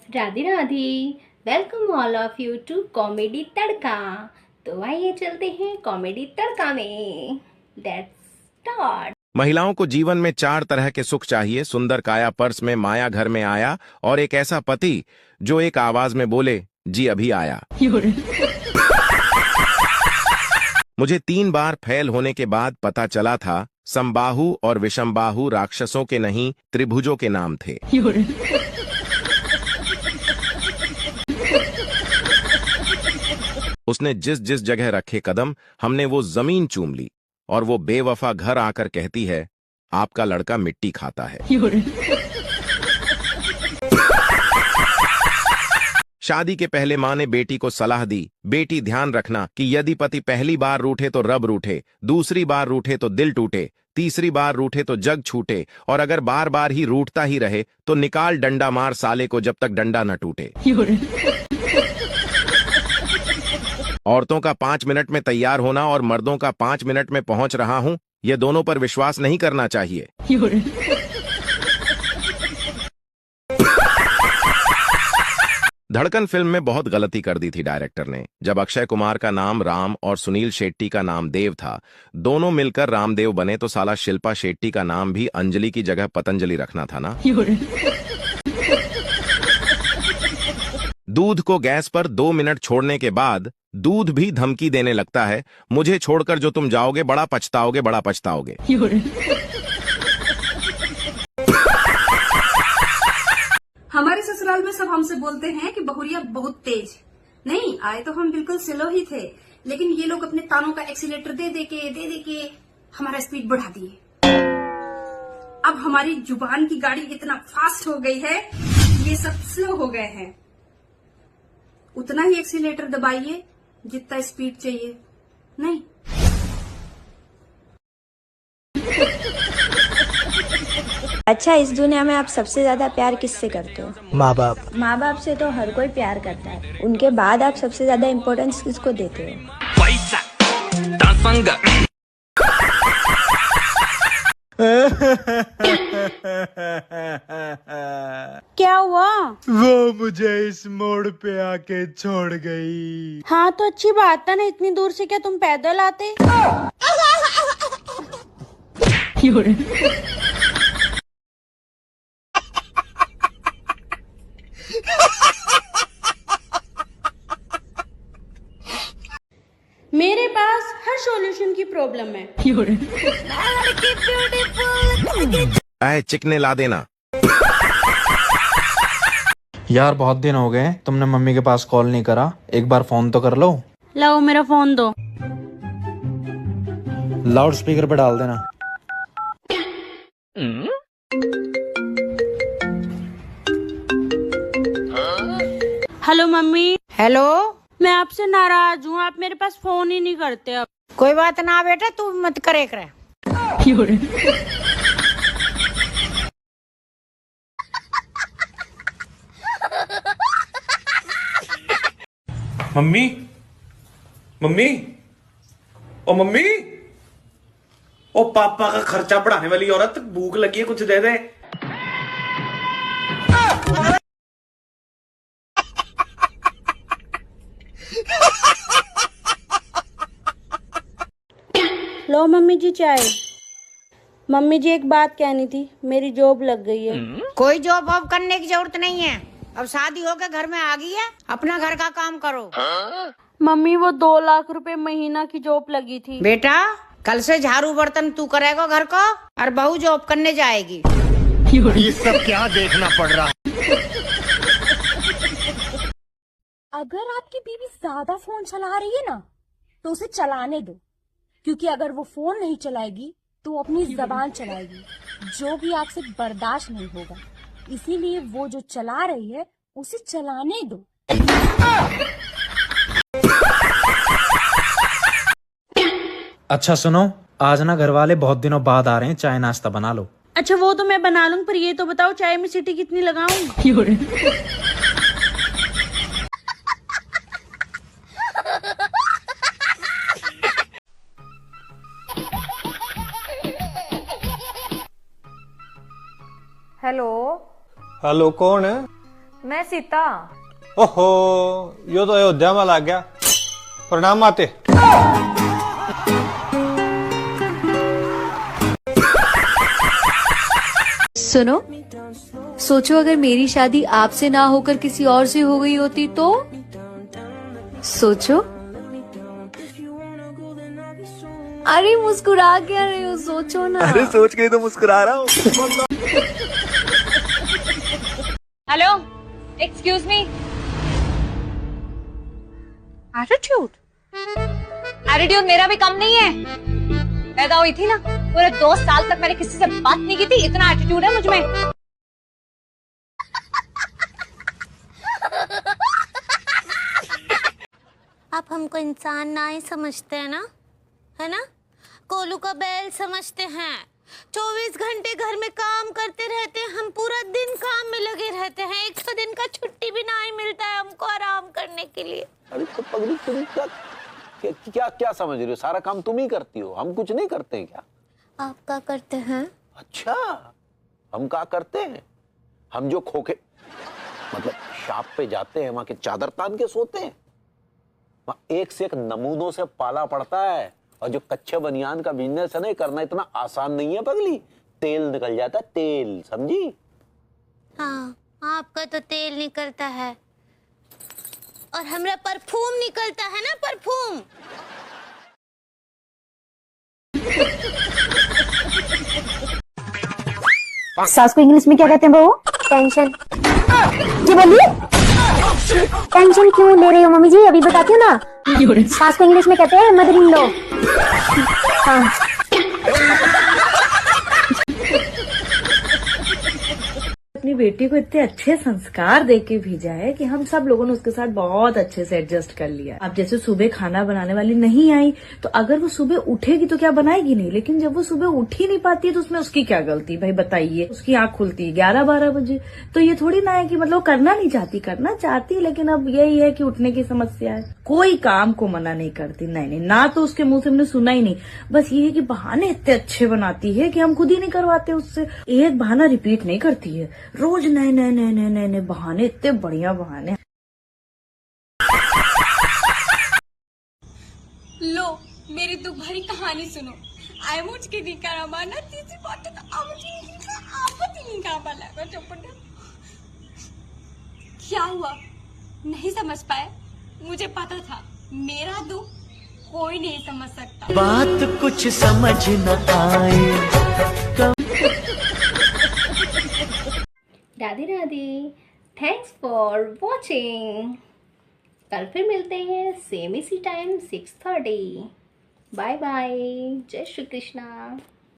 Radhe Radhe. Welcome all of you to comedy Tadka. तो आइए चलते हैं कॉमेडी तड़का में। Let's start. महिलाओं को जीवन में 4 तरह के सुख चाहिए। सुंदर काया पर्स में माया घर में आया, और एक ऐसा पति जो एक आवाज में बोले, जी अभी आया। मुझे 3 बार फेल होने के बाद पता चला था समबाहु और विषमबाहु राक्षसों के नहीं, त्रिभुजों के नाम थे। उसने जिस जिस जगह रखे कदम, हमने वो जमीन चूम ली, और वो बेवफा घर आकर कहती है, आपका लड़का मिट्टी खाता है। शादी के पहले माँ ने बेटी को सलाह दी, बेटी ध्यान रखना कि यदि पति पहली बार रूठे तो रब रूठे, दूसरी बार रूठे तो दिल टूटे, तीसरी बार रूठे तो जग छूटे, और अगर बार बार ही रूठता ही रहे तो निकाल डंडा मार साले को जब तक डंडा न टूटे। औरतों का 5 मिनट में तैयार होना और मर्दों का 5 मिनट में पहुंच रहा हूं, ये दोनों पर विश्वास नहीं करना चाहिए। धड़कन फिल्म में बहुत गलती कर दी थी डायरेक्टर ने। जब अक्षय कुमार का नाम राम और सुनील शेट्टी का नाम देव था, दोनों मिलकर रामदेव बने, तो साला शिल्पा शेट्टी का नाम भी अंजलि की जगह पतंजलि रखना था ना। दूध को गैस पर 2 मिनट छोड़ने के बाद दूध भी धमकी देने लगता है, मुझे छोड़कर जो तुम जाओगे बड़ा पछताओगे, बड़ा पछताओगे। हमारे ससुराल में सब हमसे बोलते हैं कि बहुरिया बहुत तेज। नहीं, आए तो हम बिल्कुल स्लो ही थे, लेकिन ये लोग अपने तानों का एक्सीलेटर दे दे के हमारा स्पीड बढ़ा दिए। अब हमारी जुबान की गाड़ी इतना फास्ट हो गई है, ये सब स्लो हो गए हैं। उतना ही एक्सीलेटर दबाइए जितना स्पीड चाहिए। नहीं, अच्छा, इस दुनिया में आप सबसे ज्यादा प्यार किससे करते हो? माँ बाप। माँ बाप से तो हर कोई प्यार करता है, उनके बाद आप सबसे ज्यादा इम्पोर्टेंस किसको देते हो? पैसा, तंग। क्या हुआ? वो मुझे इस मोड़ पे आके छोड़ गई। हाँ तो अच्छी बात है ना, इतनी दूर से क्या तुम पैदल आते? मेरे पास हर सॉल्यूशन की प्रॉब्लम है। ऐ चिकने ला देना। यार बहुत दिन हो गए, तुमने मम्मी के पास कॉल नहीं करा, एक बार फोन तो कर लो। लाओ मेरा फोन दो। लाउड स्पीकर पे डाल देना। Hello mummy. हेलो। मैं आपसे नाराज हूँ, आप मेरे पास फोन ही नहीं करते अब। कोई बात ना बेटा, तू मत करे कर। मम्मी, मम्मी, ओ मम्मी, ओ पापा का खर्चा बढ़ाने वाली औरत, भूख लगी है, कुछ दे दे। लो मम्मी जी चाय। मम्मी जी एक बात कहनी थी, मेरी जॉब लग गई है। कोई जॉब वॉब करने की जरूरत नहीं है, अब शादी होके घर में आ गई है, अपना घर का काम करो। मम्मी वो 2 लाख रुपए महीना की जॉब लगी थी। बेटा, कल से झाड़ू बर्तन तू करेगा घर को, और बहू जॉब करने जाएगी। ये सब क्या देखना पड़ रहा है? अगर आपकी बीवी ज्यादा फोन चला रही है ना, तो उसे चलाने दो, क्योंकि अगर वो फोन नहीं चलाएगी तो वो अपनी जबान चलाएगी, जो भी आपसे बर्दाश्त नहीं होगा। इसीलिए वो जो चला रही है उसे चलाने दो। अच्छा सुनो, आज ना घर वाले बहुत दिनों बाद आ रहे हैं, चाय नाश्ता बना लो। अच्छा वो तो मैं बना लूँ, पर ये तो बताओ चाय में सीटी कितनी लगाऊं? हेलो। हेलो, कौन है? मैं सीता। ओहो, यो तो अयोध्या में लग गया। प्रणाम माते। सुनो, सोचो अगर मेरी शादी आपसे ना होकर किसी और से हो गई होती तो? सोचो। अरे मुस्कुरा क्या रहे हो, सोचो ना। अरे सोच के ही तो मुस्कुरा रहा हूँ। Hello, excuse me. Attitude attitude मेरा भी कम नहीं है। पैदा हुई थी ना, पूरे 2 साल तक मैंने किसी से बात नहीं की थी, इतना एटीट्यूड है मुझ में। आप हमको इंसान ना ही समझते हैं ना, है ना? कोलू का बैल समझते हैं। 24 घंटे घर में काम करते रहते हैं, हम पूरा दिन काम में लगे रहते हैं। 100 दिन का छुट्टी भी ना ही मिलता है हमको आराम करने के लिए। अरे तो पगली तुम क्या क्या समझ रही हो? सारा काम तुम ही करती हो, हम कुछ नहीं करते हैं क्या? आप क्या करते हैं? अच्छा, हम क्या करते हैं? हम जो खोखे मतलब शॉप पे जाते हैं, वहां के चादर तान के सोते हैं। वहां एक से एक नमूनों से पाला पड़ता है। और जो कच्चे बनियान का बिजनेस है ना, करना इतना आसान नहीं है पगली। तेल निकल जाता है, तेल, समझी? हाँ, आपका तो तेल निकलता है और हमरा परफ्यूम निकलता है ना, परफ्यूम। सास को इंग्लिश में क्या कहते हैं बहू? टेंशन। जी बोलिए, टेंशन क्यों ले रही हो मम्मी जी? अभी बताती हूँ ना। सास को इंग्लिश में कहते हैं मदर इन लॉ। हाँ। अपनी बेटी को इतने अच्छे संस्कार दे के भेजा है कि हम सब लोगों ने उसके साथ बहुत अच्छे से एडजस्ट कर लिया। अब जैसे सुबह खाना बनाने वाली नहीं आई, तो अगर वो सुबह उठेगी तो क्या बनाएगी नहीं, लेकिन जब वो सुबह उठ ही नहीं पाती है तो उसमें उसकी क्या गलती भाई बताइए? उसकी आंख खुलती है 11-12 बजे, तो ये थोड़ी ना है कि मतलब करना नहीं चाहती, करना चाहती, लेकिन अब यही है कि उठने की समस्या है। कोई काम को मना नहीं करती, नहीं, ना तो उसके मुंह से हमने सुना ही नहीं। बस ये है कि बहाने इतने अच्छे बनाती है कि हम खुद ही नहीं करवाते उससे। एक बहाना रिपीट नहीं करती है, रोज नए नए नए नए नए नए बहाने, इतने बढ़िया बहाने। लो मेरी दुख भरी कहानी सुनो। आई मुझ के निकारा माना तीसरी बात तो आपत्ति नहीं कहा लगा चौपट। क्या हुआ नहीं समझ पाए? मुझे पता था मेरा दुख कोई नहीं समझ सकता। बात कुछ समझ न आए। Radhe Radhe, thanks for watching. कल फिर मिलते हैं सेम इसी टाइम 6:30। बाय बाय, जय श्री कृष्णा।